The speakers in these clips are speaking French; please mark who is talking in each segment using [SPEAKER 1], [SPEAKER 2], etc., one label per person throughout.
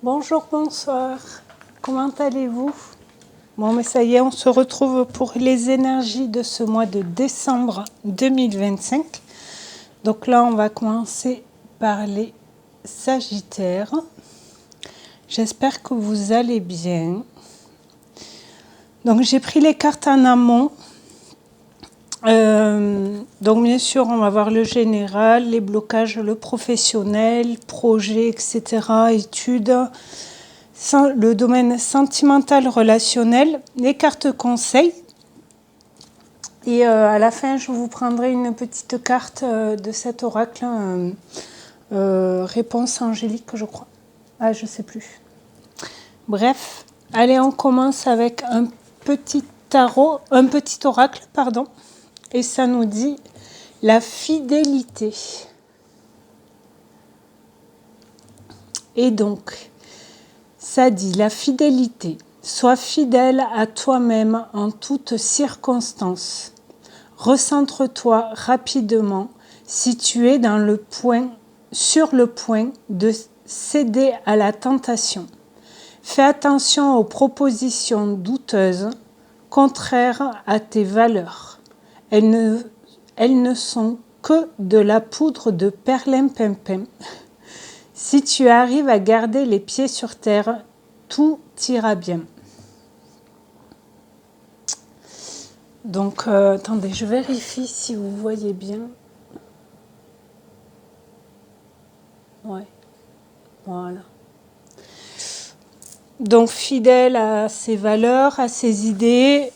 [SPEAKER 1] Bonjour, bonsoir. Comment allez-vous? Bon, mais ça y est, on se retrouve pour les énergies de ce mois de décembre 2025. Donc là, on va commencer par les Sagittaires. J'espère que vous allez bien. Donc j'ai pris les cartes en amont. Donc bien sûr, on va voir le général, les blocages, le professionnel, projet, etc., études, le domaine sentimental, relationnel, les cartes conseils. Et à la fin, je vous prendrai une petite carte de cet oracle, réponse angélique, je crois. Ah, je sais plus. Bref, allez, on commence avec un petit tarot, un petit oracle, pardon. Et ça nous dit la fidélité. Et donc, ça dit la fidélité. Sois fidèle à toi-même en toutes circonstances. Recentre-toi rapidement si tu es sur le point de céder à la tentation. Fais attention aux propositions douteuses, contraires à tes valeurs. Elles ne sont que de la poudre de perlimpinpin. Si tu arrives à garder les pieds sur terre, tout ira bien. Donc, attendez, je vérifie si vous voyez bien. Ouais, voilà. Donc, fidèle à ses valeurs, à ses idées,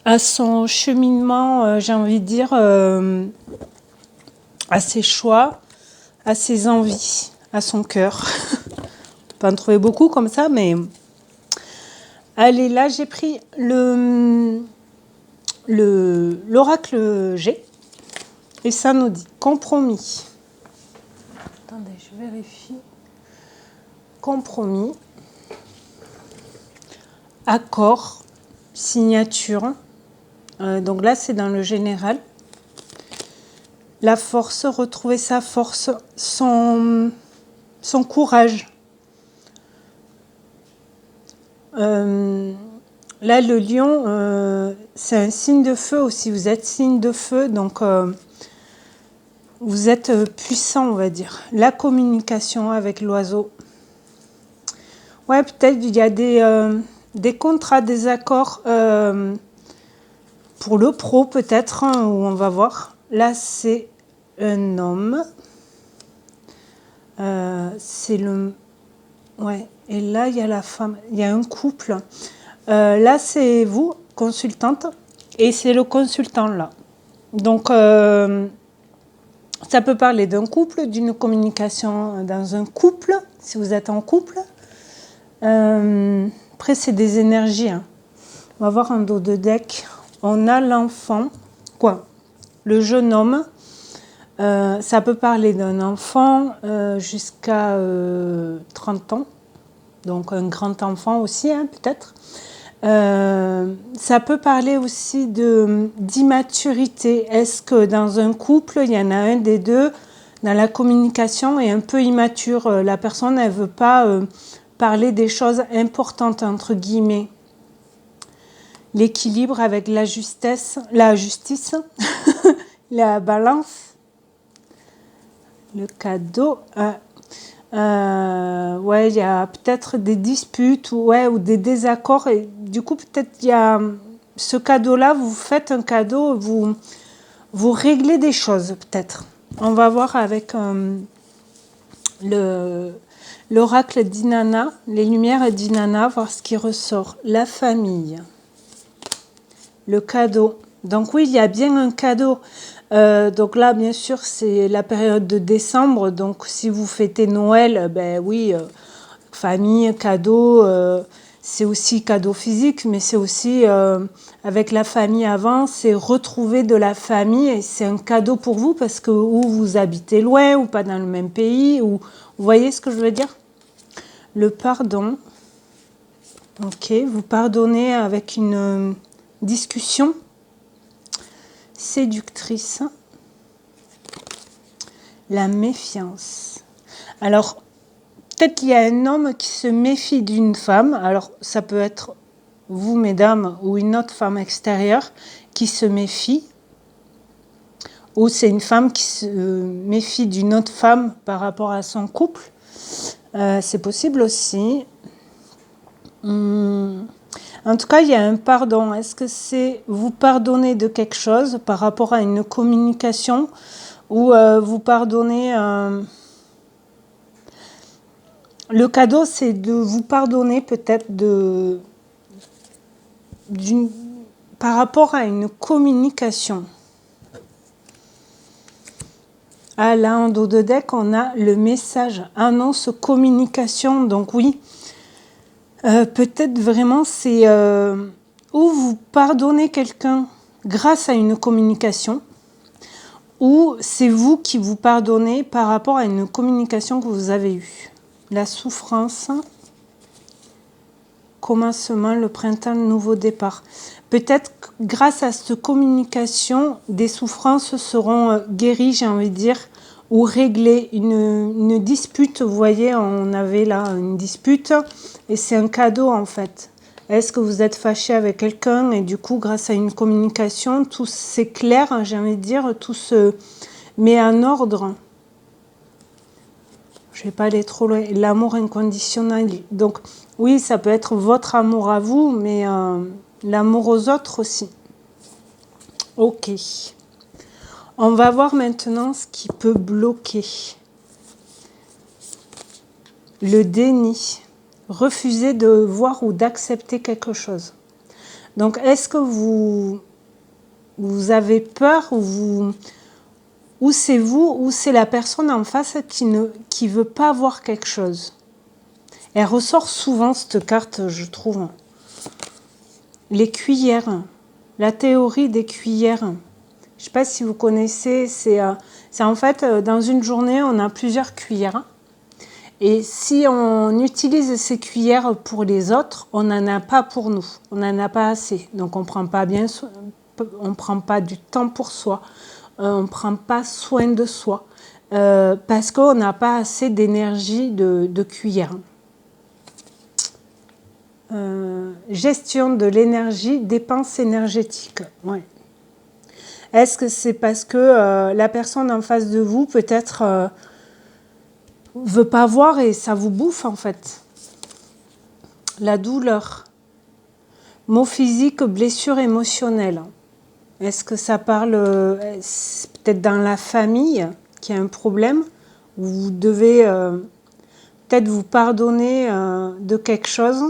[SPEAKER 1] à son cheminement, j'ai envie de dire, à ses choix, à ses envies, à son cœur. On peut en trouver beaucoup comme ça, mais... Allez, là, j'ai pris l'oracle G. Et ça nous dit compromis. Attendez, je vérifie. Compromis. Accord. Signature. Donc là, c'est dans le général. La force, retrouver sa force, son courage. Là, le lion, c'est un signe de feu aussi. Vous êtes signe de feu, donc vous êtes puissant, on va dire. La communication avec l'oiseau. Ouais, peut-être il y a des contrats, des accords pour le pro, peut-être, hein, où on va voir. Là, c'est un homme. C'est le... Ouais, et là, il y a la femme. Il y a un couple. Là, c'est vous, consultante, et c'est le consultant, là. Donc, ça peut parler d'un couple, d'une communication dans un couple, si vous êtes en couple. Après, c'est des énergies. Hein. On va voir un dos de deck. On a l'enfant, quoi, le jeune homme. Ça peut parler d'un enfant jusqu'à 30 ans. Donc, un grand enfant aussi, hein, peut-être. Ça peut parler aussi d'immaturité. Est-ce que dans un couple, il y en a un des deux, dans la communication, est un peu immature? La personne, elle ne veut pas parler des choses importantes, entre guillemets. L'équilibre avec la justice, la balance, le cadeau. Ouais, il y a peut-être des disputes ou des désaccords. Et du coup, peut-être il y a ce cadeau-là, vous faites un cadeau, vous réglez des choses, peut-être. On va voir avec l'oracle d'Inanna, les lumières d'Inanna, voir ce qui ressort. La famille, le cadeau. Donc oui, il y a bien un cadeau. Donc là, bien sûr, c'est la période de décembre. Donc si vous fêtez Noël, ben oui, famille, cadeau, c'est aussi cadeau physique, mais c'est aussi avec la famille avant, c'est retrouver de la famille et c'est un cadeau pour vous parce que ou vous habitez loin ou pas dans le même pays, ou vous voyez ce que je veux dire? Le pardon. Ok, vous pardonnez avec une discussion séductrice. La méfiance. Alors, peut-être qu'il y a un homme qui se méfie d'une femme. Alors, ça peut être vous, mesdames, ou une autre femme extérieure qui se méfie. Ou c'est une femme qui se méfie d'une autre femme par rapport à son couple. C'est possible aussi. En tout cas, il y a un pardon. Est-ce que c'est vous pardonner de quelque chose par rapport à une communication ou vous pardonnez... Le cadeau, c'est de vous pardonner peut-être par rapport à une communication. Ah là, en dos de deck, on a le message annonce communication. Donc oui, peut-être vraiment c'est où vous pardonnez quelqu'un grâce à une communication ou c'est vous qui vous pardonnez par rapport à une communication que vous avez eue. La souffrance, commencement, le printemps, le nouveau départ. Peut-être que grâce à cette communication, des souffrances seront guéries, j'ai envie de dire, ou réglées. Une dispute, vous voyez, on avait là une dispute, et c'est un cadeau en fait. Est-ce que vous êtes fâché avec quelqu'un, et du coup, grâce à une communication, tout s'éclaire, j'ai envie de dire, tout se met en ordre. Je ne vais pas aller trop loin. L'amour inconditionnel. Donc, oui, ça peut être votre amour à vous, mais l'amour aux autres aussi. Ok. On va voir maintenant ce qui peut bloquer. Le déni. Refuser de voir ou d'accepter quelque chose. Donc, est-ce que vous avez peur ou c'est vous, ou c'est la personne en face qui veut pas voir quelque chose. Elle ressort souvent cette carte, je trouve. Les cuillères, la théorie des cuillères. Je sais pas si vous connaissez, c'est en fait dans une journée on a plusieurs cuillères. Et si on utilise ces cuillères pour les autres, on n'en a pas pour nous, on n'en a pas assez. Donc on prend pas du temps pour soi. On ne prend pas soin de soi parce qu'on n'a pas assez d'énergie de cuillère. Gestion de l'énergie, dépenses énergétiques. Ouais. Est-ce que c'est parce que la personne en face de vous peut-être veut pas voir et ça vous bouffe en fait? La douleur. Mot physique, blessure émotionnelle. Est-ce que ça parle peut-être dans la famille qu'il y a un problème où vous devez peut-être vous pardonner de quelque chose?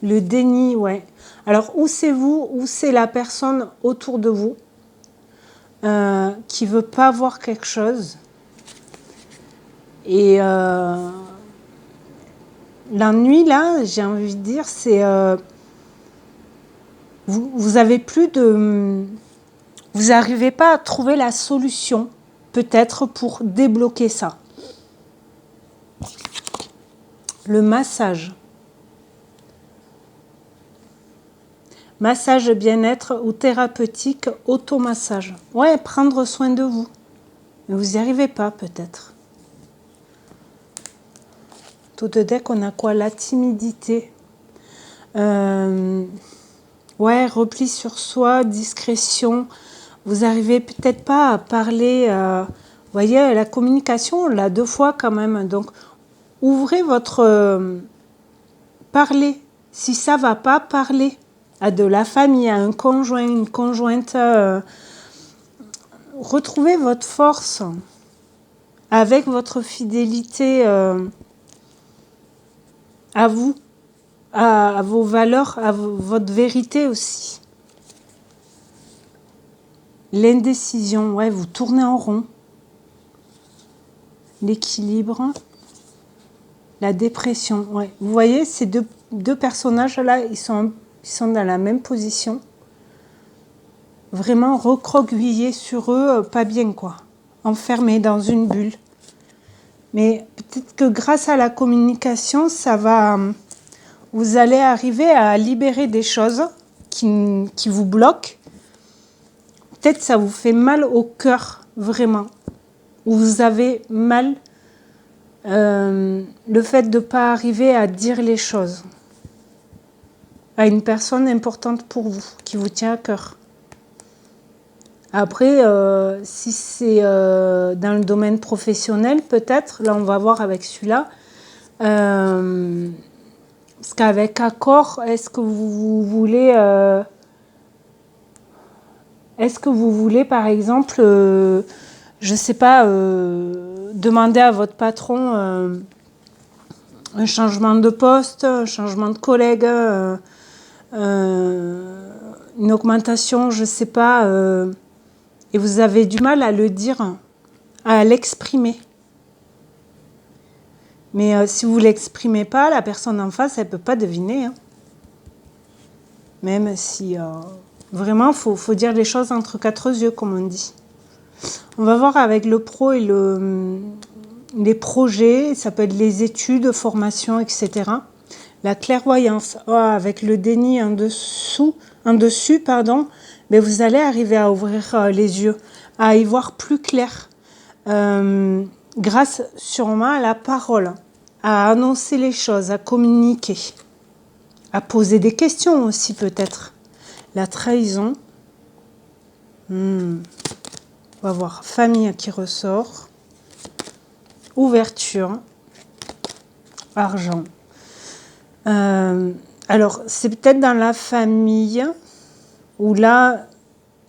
[SPEAKER 1] Le déni, ouais. Alors, où c'est vous, ou c'est la personne autour de vous qui veut pas voir quelque chose? Et l'ennui, là, j'ai envie de dire, c'est... vous avez plus de... Vous n'arrivez pas à trouver la solution, peut-être, pour débloquer ça. Le massage. Massage bien-être ou thérapeutique, automassage. Ouais, prendre soin de vous. Mais vous n'y arrivez pas, peut-être. Tout de deck, on a quoi? La timidité. Ouais, repli sur soi, discrétion. Vous n'arrivez peut-être pas à parler. Vous voyez, la communication, on l'a 2 fois quand même. Donc, ouvrez votre... parlez. Si ça ne va pas, parlez. À de la famille, à un conjoint, une conjointe. Retrouvez votre force avec votre fidélité à vous, à vos valeurs, à votre vérité aussi. L'indécision, ouais, vous tournez en rond. L'équilibre, la dépression, ouais. Vous voyez, ces deux personnages-là, ils sont dans la même position. Vraiment recroquevillés sur eux, pas bien, quoi. Enfermés dans une bulle. Mais peut-être que grâce à la communication, ça va... Vous allez arriver à libérer des choses qui vous bloquent. peut-être ça vous fait mal au cœur, vraiment. Ou vous avez mal le fait de ne pas arriver à dire les choses à une personne importante pour vous, qui vous tient à cœur. Après, si c'est dans le domaine professionnel, peut-être, là on va voir avec celui-là, parce qu'avec accord, est-ce que vous voulez par exemple, je sais pas, demander à votre patron un changement de poste, un changement de collègue, une augmentation, je sais pas, et vous avez du mal à le dire, à l'exprimer. Mais si vous ne l'exprimez pas, la personne en face, elle ne peut pas deviner. Hein. Même si vraiment, il faut dire les choses entre quatre yeux, comme on dit. On va voir avec le pro et les projets, ça peut être les études, formation, etc. La clairvoyance, avec le déni en dessus, mais vous allez arriver à ouvrir les yeux, à y voir plus clair, grâce sûrement à la parole, à annoncer les choses, à communiquer, à poser des questions aussi peut-être. La trahison, on va voir famille qui ressort, ouverture, argent. Alors, c'est peut-être dans la famille, où là,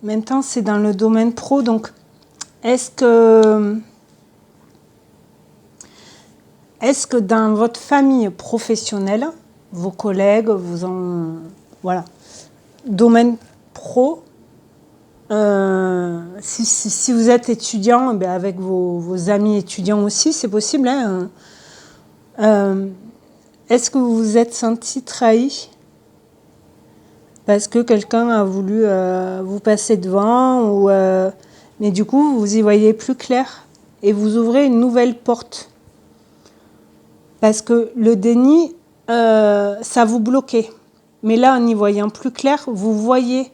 [SPEAKER 1] maintenant, c'est dans le domaine pro. Donc, est-ce que dans votre famille professionnelle, vos collègues, voilà, domaine pro, si vous êtes étudiant, ben avec vos amis étudiants aussi, c'est possible, hein, est-ce que vous vous êtes senti trahi parce que quelqu'un a voulu vous passer devant, mais du coup, vous y voyez plus clair et vous ouvrez une nouvelle porte. Parce que le déni, ça vous bloquait. Mais là, en y voyant plus clair, vous voyez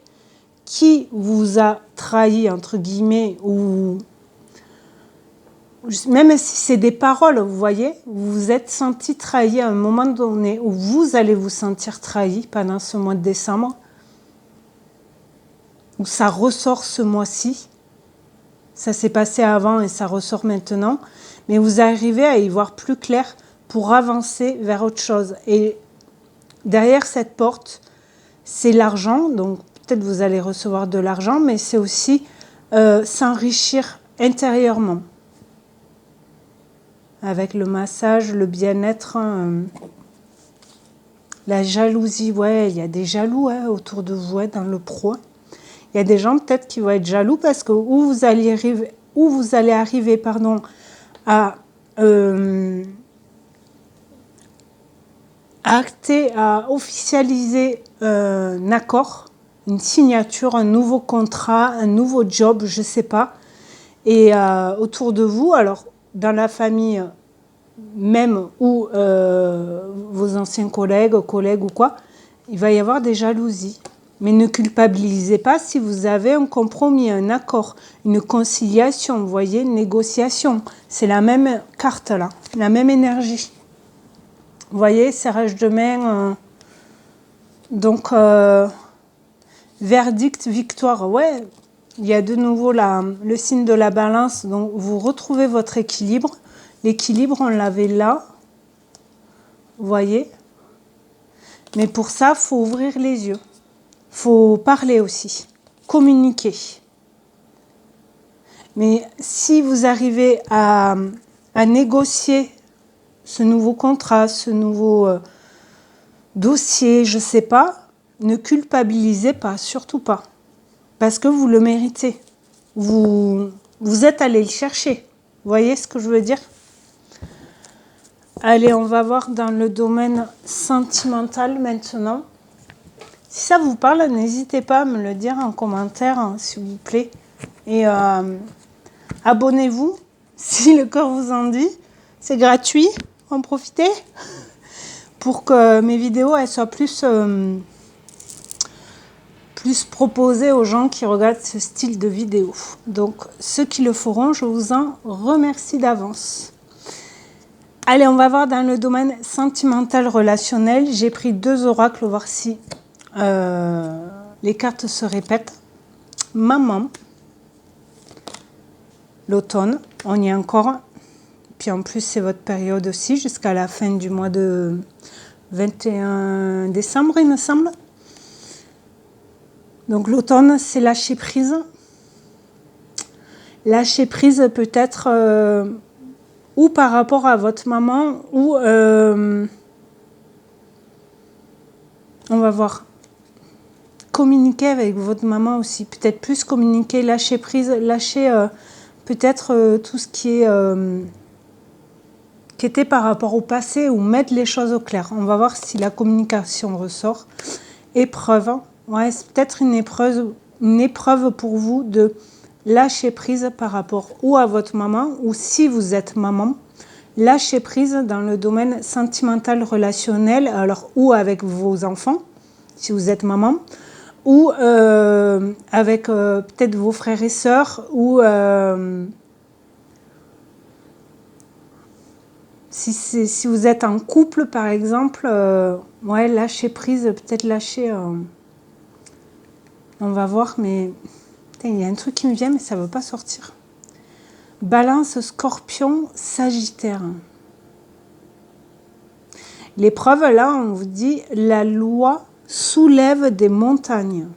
[SPEAKER 1] qui vous a trahi, entre guillemets, ou même si c'est des paroles, vous voyez, vous vous êtes senti trahi à un moment donné, où vous allez vous sentir trahi pendant ce mois de décembre, où ça ressort ce mois-ci. Ça s'est passé avant et ça ressort maintenant. Mais vous arrivez à y voir plus clair pour avancer vers autre chose. Et derrière cette porte, c'est l'argent. Donc peut-être vous allez recevoir de l'argent, mais c'est aussi s'enrichir intérieurement. Avec le massage, le bien-être, la jalousie. Ouais, il y a des jaloux autour de vous, dans le pro. Il y a des gens peut-être qui vont être jaloux parce que où vous allez arriver à acter, à officialiser un accord, une signature, un nouveau contrat, un nouveau job, je ne sais pas. Et autour de vous, alors dans la famille même ou vos anciens collègues ou quoi, il va y avoir des jalousies. Mais ne culpabilisez pas si vous avez un compromis, un accord, une conciliation, vous voyez, une négociation. C'est la même carte là, la même énergie. Vous voyez, serrage de main. Donc, verdict, victoire. Ouais, il y a de nouveau le signe de la balance. Donc, vous retrouvez votre équilibre. L'équilibre, on l'avait là. Vous voyez. Mais pour ça, il faut ouvrir les yeux. Il faut parler aussi. Communiquer. Mais si vous arrivez à négocier ce nouveau contrat, ce nouveau dossier, je ne sais pas, ne culpabilisez pas, surtout pas. Parce que vous le méritez. Vous êtes allé le chercher. Vous voyez ce que je veux dire ? Allez, on va voir dans le domaine sentimental maintenant. Si ça vous parle, n'hésitez pas à me le dire en commentaire, hein, s'il vous plaît. Et abonnez-vous, si le corps vous en dit. C'est gratuit, en profitez. Pour que mes vidéos elles soient plus plus proposer aux gens qui regardent ce style de vidéo. Donc, ceux qui le feront, je vous en remercie d'avance. Allez, on va voir dans le domaine sentimental relationnel. J'ai pris 2 oracles, voir si les cartes se répètent. Maman, l'automne, on y est encore. Puis en plus, c'est votre période aussi, jusqu'à la fin du mois de 21 décembre, il me semble. Donc l'automne, c'est lâcher prise. Lâcher prise peut-être ou par rapport à votre maman, ou on va voir. Communiquer avec votre maman aussi, peut-être plus communiquer, lâcher prise, lâcher peut-être tout ce qui était par rapport au passé, ou mettre les choses au clair. On va voir si la communication ressort. Épreuve, ouais, c'est peut-être une épreuve pour vous de lâcher prise par rapport ou à votre maman, ou si vous êtes maman, lâcher prise dans le domaine sentimental relationnel, alors ou avec vos enfants, si vous êtes maman, ou avec peut-être vos frères et sœurs, ou si vous êtes en couple par exemple, ouais, lâcher prise, peut-être lâcher, on va voir, mais il y a un truc qui me vient mais ça ne veut pas sortir. Balance, Scorpion, Sagittaire. L'épreuve là, on vous dit, la loi soulève des montagnes.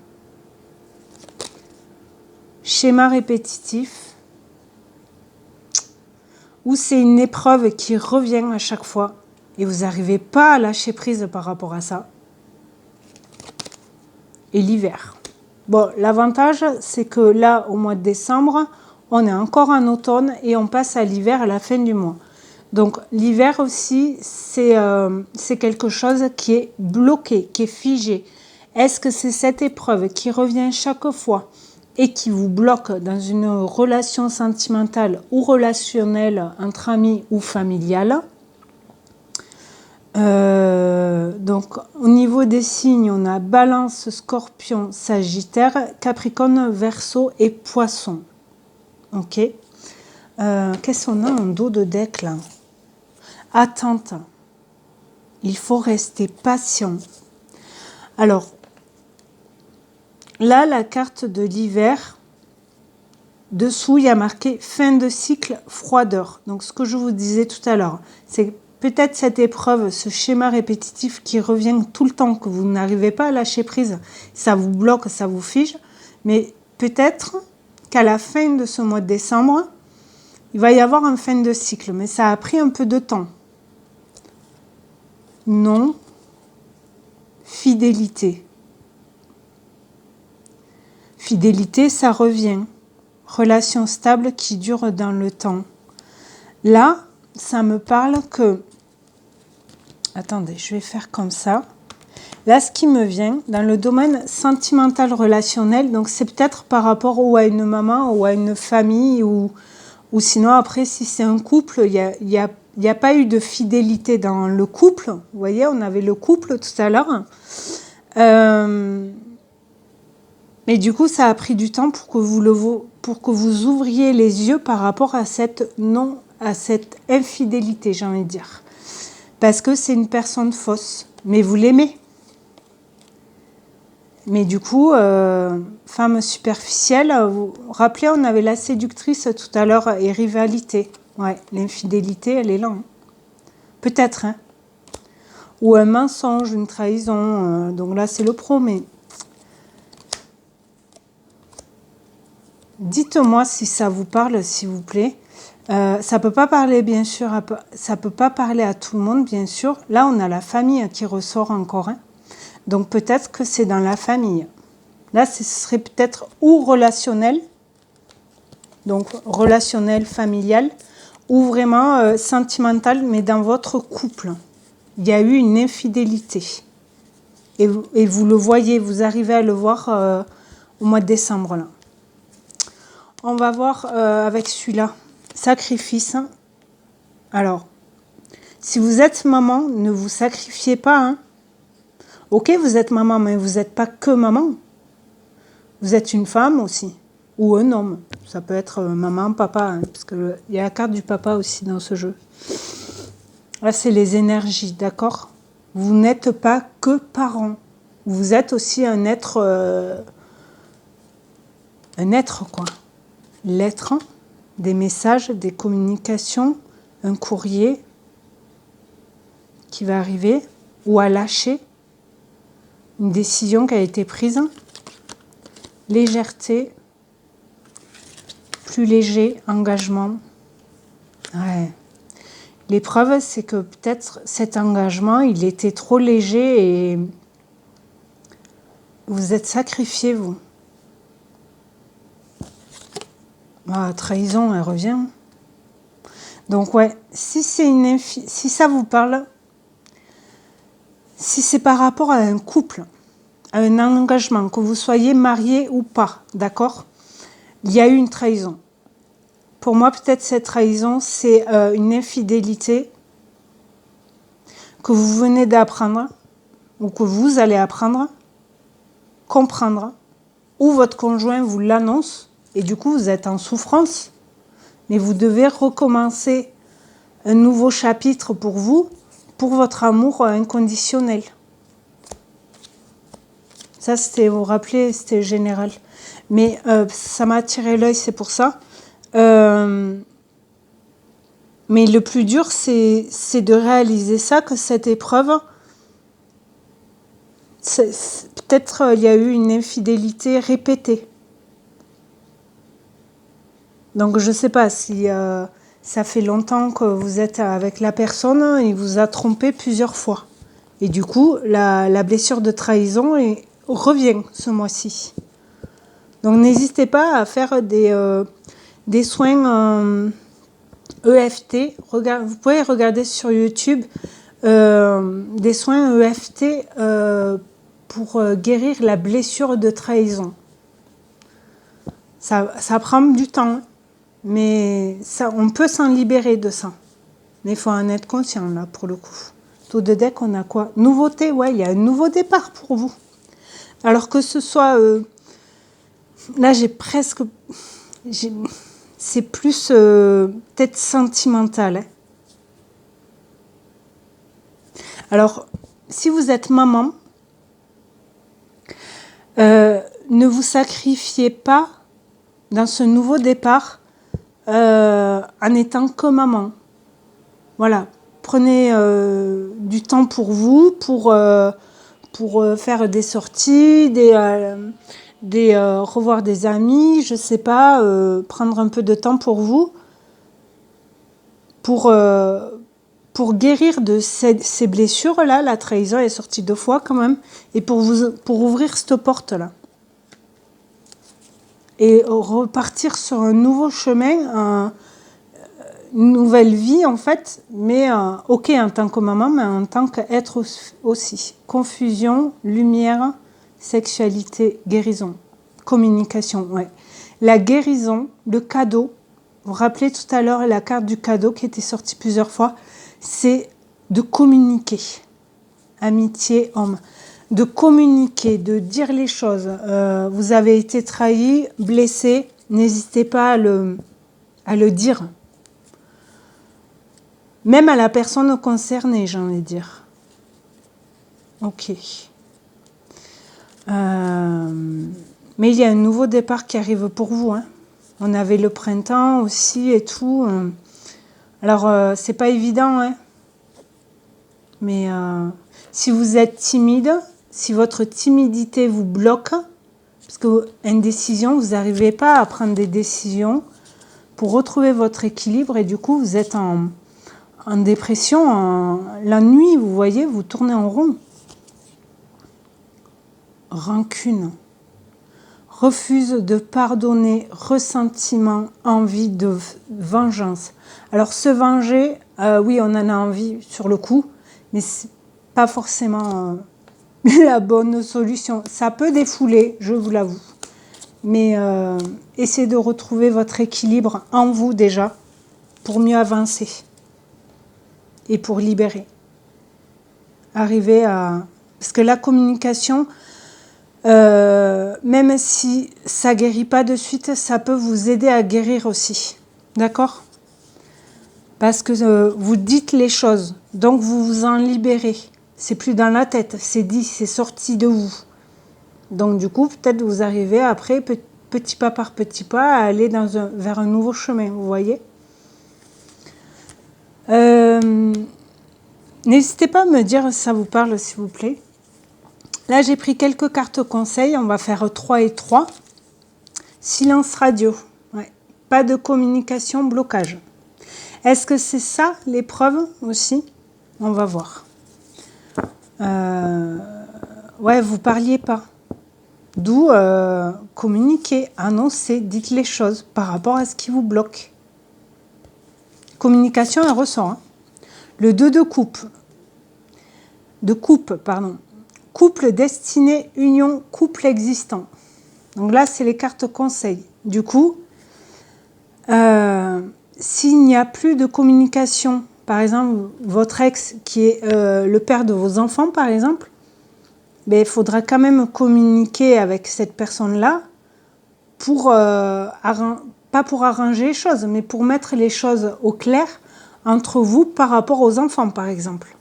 [SPEAKER 1] Schéma répétitif. Ou c'est une épreuve qui revient à chaque fois et vous n'arrivez pas à lâcher prise par rapport à ça. Et l'hiver. Bon, l'avantage, c'est que là, au mois de décembre, on est encore en automne et on passe à l'hiver à la fin du mois. Donc, l'hiver aussi, c'est quelque chose qui est bloqué, qui est figé. Est-ce que c'est cette épreuve qui revient chaque fois et qui vous bloque dans une relation sentimentale ou relationnelle entre amis ou familiale? Donc, au niveau des signes, on a Balance, Scorpion, Sagittaire, Capricorne, Verseau et Poisson. Ok. Qu'est-ce qu'on a en dos de deck là? Attente. Il faut rester patient. Alors, là, la carte de l'hiver, dessous, il y a marqué fin de cycle, froideur. Donc, ce que je vous disais tout à l'heure, c'est peut-être cette épreuve, ce schéma répétitif qui revient tout le temps, que vous n'arrivez pas à lâcher prise, ça vous bloque, ça vous fige. Mais peut-être qu'à la fin de ce mois de décembre, il va y avoir un fin de cycle, mais ça a pris un peu de temps. Non, fidélité. Fidélité, ça revient. Relation stable qui dure dans le temps. Là, ça me parle que... Attendez, je vais faire comme ça. Là, ce qui me vient, dans le domaine sentimental relationnel, donc c'est peut-être par rapport ou à une maman ou à une famille, ou sinon après, si c'est un couple, il n'y a pas eu de fidélité dans le couple. Vous voyez, on avait le couple tout à l'heure. Mais du coup, ça a pris du temps pour que vous ouvriez les yeux par rapport à cette infidélité, j'ai envie de dire. Parce que c'est une personne fausse, mais vous l'aimez. Mais du coup, femme superficielle, vous vous rappelez, on avait la séductrice tout à l'heure et rivalité. Ouais, l'infidélité, elle est là. Hein. Peut-être, hein. Ou un mensonge, une trahison. Donc là, c'est le pro, mais... Dites-moi si ça vous parle, s'il vous plaît. Ça peut pas parler, bien sûr, ça peut pas parler à tout le monde, bien sûr. Là, on a la famille qui ressort encore. Hein. Donc, peut-être que c'est dans la famille. Là, ce serait peut-être ou relationnel, donc relationnel, familial, ou vraiment sentimental, mais dans votre couple. Il y a eu une infidélité. Et vous le voyez, vous arrivez à le voir au mois de décembre, là. On va voir avec celui-là. Sacrifice. Alors, si vous êtes maman, ne vous sacrifiez pas. Hein. Ok, vous êtes maman, mais vous n'êtes pas que maman. Vous êtes une femme aussi, ou un homme. Ça peut être maman, papa, hein, parce qu'il y a la carte du papa aussi dans ce jeu. Là, c'est les énergies, d'accord? Vous n'êtes pas que parent. Vous êtes aussi un être quoi. L'être, des messages, des communications, un courrier qui va arriver, ou à lâcher, une décision qui a été prise, légèreté, plus léger, engagement. Ouais. L'épreuve, c'est que peut-être cet engagement, il était trop léger et vous êtes sacrifié, vous. Ah, trahison, elle revient. Donc ouais, si ça vous parle, si c'est par rapport à un couple, à un engagement, que vous soyez marié ou pas, d'accord? Il y a eu une trahison. Pour moi, peut-être cette trahison, c'est une infidélité que vous venez d'apprendre ou que vous allez apprendre, comprendre, ou votre conjoint vous l'annonce et du coup vous êtes en souffrance, mais vous devez recommencer un nouveau chapitre pour vous, pour votre amour inconditionnel. Ça, c'était, vous vous rappelez, c'était général. Mais ça m'a attiré l'œil, c'est pour ça. Mais le plus dur, c'est de réaliser ça, que cette épreuve, peut-être il y a eu une infidélité répétée. Donc je ne sais pas si ça fait longtemps que vous êtes avec la personne, il vous a trompé plusieurs fois. Et du coup, la blessure de trahison revient ce mois-ci. Donc n'hésitez pas à faire des soins EFT. Vous pouvez regarder sur YouTube des soins EFT pour guérir la blessure de trahison. Ça prend du temps, mais on peut s'en libérer de ça. Mais il faut en être conscient là pour le coup. Taux de deck, on a quoi? Nouveauté, ouais, il y a un nouveau départ pour vous. Alors que ce soit... là, c'est plus peut-être sentimental. Hein. Alors, si vous êtes maman, ne vous sacrifiez pas dans ce nouveau départ en étant que maman. Voilà, prenez du temps pour vous, pour faire des sorties, revoir des amis, je sais pas, prendre un peu de temps pour vous, pour guérir de ces blessures-là. La trahison est sortie 2 fois quand même, et pour ouvrir cette porte-là. Et repartir sur un nouveau chemin, une nouvelle vie en fait, mais ok en tant que maman, mais en tant qu'être aussi. Confusion, lumière, sexualité, guérison, communication, ouais. La guérison, le cadeau, vous vous rappelez tout à l'heure la carte du cadeau qui était sortie plusieurs fois, c'est de communiquer. Amitié, homme. De communiquer, de dire les choses. Vous avez été trahi, blessé, n'hésitez pas à le dire. Même à la personne concernée, j'ai envie de dire. Ok. Mais il y a un nouveau départ qui arrive pour vous. Hein. On avait le printemps aussi et tout. Alors, c'est pas évident. Hein. Mais si vous êtes timide, si votre timidité vous bloque, parce que indécision, vous n'arrivez pas à prendre des décisions pour retrouver votre équilibre et du coup, vous êtes en dépression, la nuit, vous voyez, vous tournez en rond. Rancune. Refuse de pardonner, ressentiment, envie de vengeance. Alors se venger, oui, on en a envie sur le coup, mais c'est pas forcément la bonne solution. Ça peut défouler, je vous l'avoue. Mais essayez de retrouver votre équilibre en vous déjà pour mieux avancer. Et pour libérer. Arriver à... Parce que la communication, Même si ça guérit pas de suite, ça peut vous aider à guérir aussi. D'accord? Parce que vous dites les choses, donc vous vous en libérez. C'est plus dans la tête, c'est dit, c'est sorti de vous. Donc du coup, peut-être vous arrivez après, petit pas par petit pas, à aller vers un nouveau chemin, vous voyez. N'hésitez pas à me dire si ça vous parle, s'il vous plaît. Là, j'ai pris quelques cartes conseils, on va faire 3 et 3. Silence radio, ouais. Pas de communication, blocage. Est-ce que c'est ça l'épreuve aussi? On va voir. Ouais, vous parliez pas. D'où communiquer, annoncer, dites les choses par rapport à ce qui vous bloque. Communication, elle ressort. Hein. Le 2 de coupe. Pardon. Couple destiné, union, couple existant. Donc là, c'est les cartes conseils. Du coup, s'il n'y a plus de communication, par exemple, votre ex qui est le père de vos enfants, par exemple, ben, il faudra quand même communiquer avec cette personne-là pour, pas pour arranger les choses, mais pour mettre les choses au clair entre vous par rapport aux enfants, par exemple.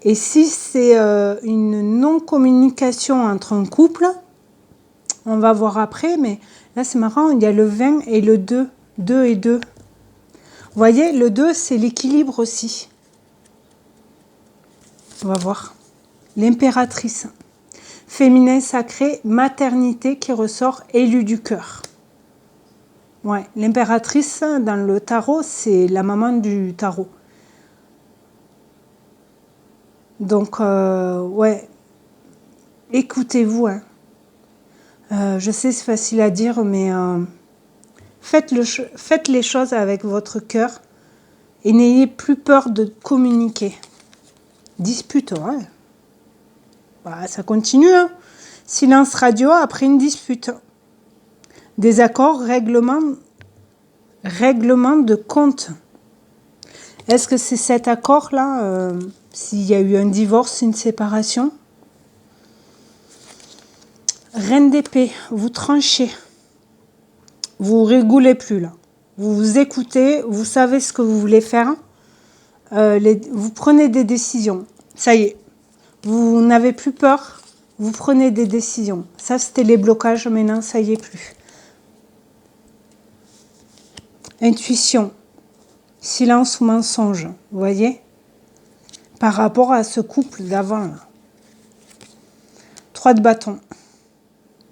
[SPEAKER 1] Et si c'est une non-communication entre un couple, on va voir après, mais là c'est marrant, il y a le 20 et le 2, 2 et 2. Vous voyez, le 2, c'est l'équilibre aussi. On va voir. L'impératrice. Féminin sacré, maternité qui ressort, élu du cœur. Ouais, l'impératrice dans le tarot, c'est la maman du tarot. Donc, ouais, écoutez-vous. Hein. Je sais, c'est facile à dire, mais faites les choses avec votre cœur et n'ayez plus peur de communiquer. Dispute, ouais. Bah, ça continue. Hein. Silence radio après une dispute. Désaccord, règlement de compte. Est-ce que c'est cet accord-là, s'il y a eu un divorce, une séparation? Reine d'épée, vous tranchez. Vous rigolez plus là. Vous vous écoutez, vous savez ce que vous voulez faire. Vous prenez des décisions. Ça y est. Vous n'avez plus peur. Vous prenez des décisions. Ça, c'était les blocages. Maintenant, ça y est plus. Intuition. Silence ou mensonge. Vous voyez? Par rapport à ce couple d'avant. 3 de bâton.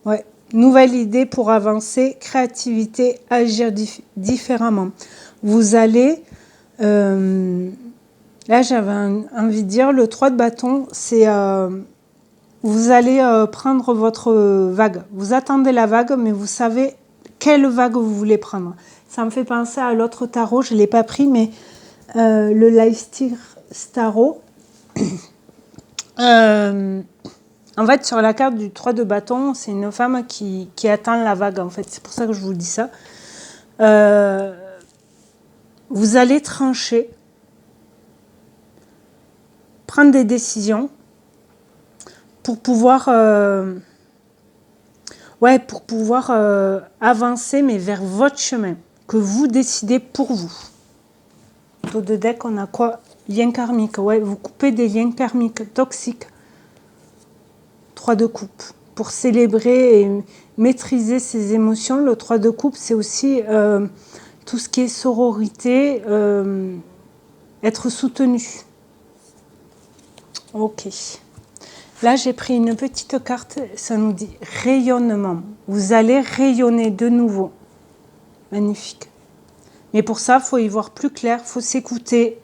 [SPEAKER 1] Ouais. Nouvelle idée pour avancer. Créativité. Agir différemment. Vous allez... là, j'avais envie de dire, le 3 de bâton, c'est... vous allez prendre votre vague. Vous attendez la vague, mais vous savez quelle vague vous voulez prendre. Ça me fait penser à l'autre tarot, je ne l'ai pas pris, mais le Leicester Tarot. En fait, sur la carte du 3 de bâton, c'est une femme qui attend la vague, en fait. C'est pour ça que je vous dis ça. Vous allez trancher, prendre des décisions pour pouvoir, avancer, mais vers votre chemin, que vous décidez pour vous. Autour de deck, on a quoi? Lien karmique, ouais, vous coupez des liens karmiques toxiques. 3 de coupe. Pour célébrer et maîtriser ses émotions, le 3 de coupe, c'est aussi tout ce qui est sororité, être soutenu. Ok. Là, j'ai pris une petite carte, ça nous dit rayonnement. Vous allez rayonner de nouveau. Magnifique. Mais pour ça, il faut y voir plus clair, il faut s'écouter.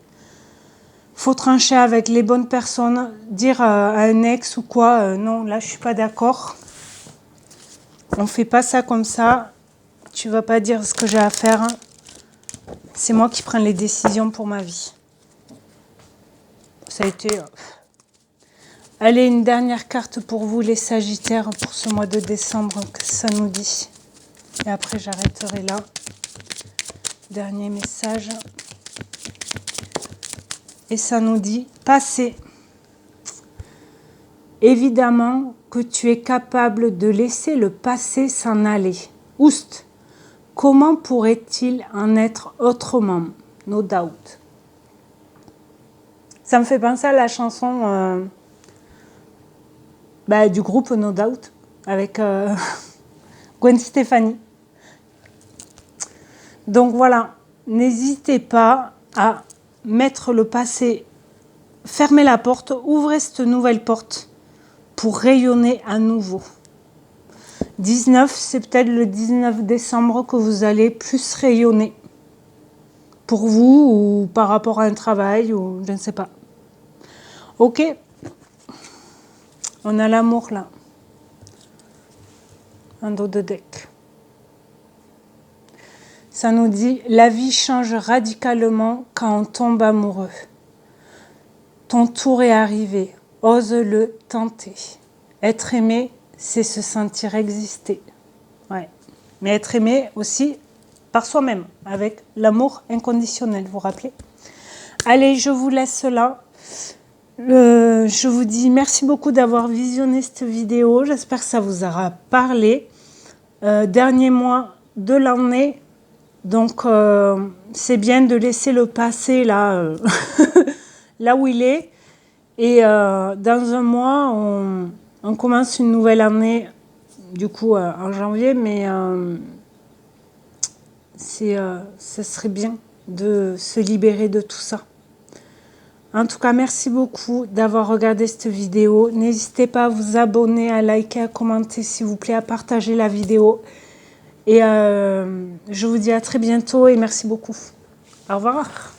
[SPEAKER 1] Il faut trancher avec les bonnes personnes, dire à un ex ou quoi, non, là, je ne suis pas d'accord. On ne fait pas ça comme ça. Tu ne vas pas dire ce que j'ai à faire. C'est moi qui prends les décisions pour ma vie. Ça a été... Allez, une dernière carte pour vous, les Sagittaires, pour ce mois de décembre, que ça nous dit. Et après, j'arrêterai là. Dernier message. Et ça nous dit, passez. évidemment que tu es capable de laisser le passé s'en aller. Oust, comment pourrait-il en être autrement? No doubt. Ça me fait penser à la chanson du groupe No Doubt avec Gwen Stefani. Donc voilà, n'hésitez pas à mettre le passé, fermer la porte, ouvrez cette nouvelle porte pour rayonner à nouveau. 19, c'est peut-être le 19 décembre que vous allez plus rayonner. Pour vous ou par rapport à un travail ou je ne sais pas. Ok, on a l'amour là. Un dos de deck. Ça nous dit, la vie change radicalement quand on tombe amoureux. Ton tour est arrivé, ose le tenter. Être aimé, c'est se sentir exister. Ouais. Mais être aimé aussi par soi-même, avec l'amour inconditionnel, vous vous rappelez? Allez, je vous laisse là. Je vous dis merci beaucoup d'avoir visionné cette vidéo. J'espère que ça vous aura parlé. Dernier mois de l'année. Donc, c'est bien de laisser le passé là, là où il est. Et dans un mois, on commence une nouvelle année, du coup, en janvier. Mais ce serait bien de se libérer de tout ça. En tout cas, merci beaucoup d'avoir regardé cette vidéo. N'hésitez pas à vous abonner, à liker, à commenter, s'il vous plaît, à partager la vidéo. Et je vous dis à très bientôt et merci beaucoup. Au revoir.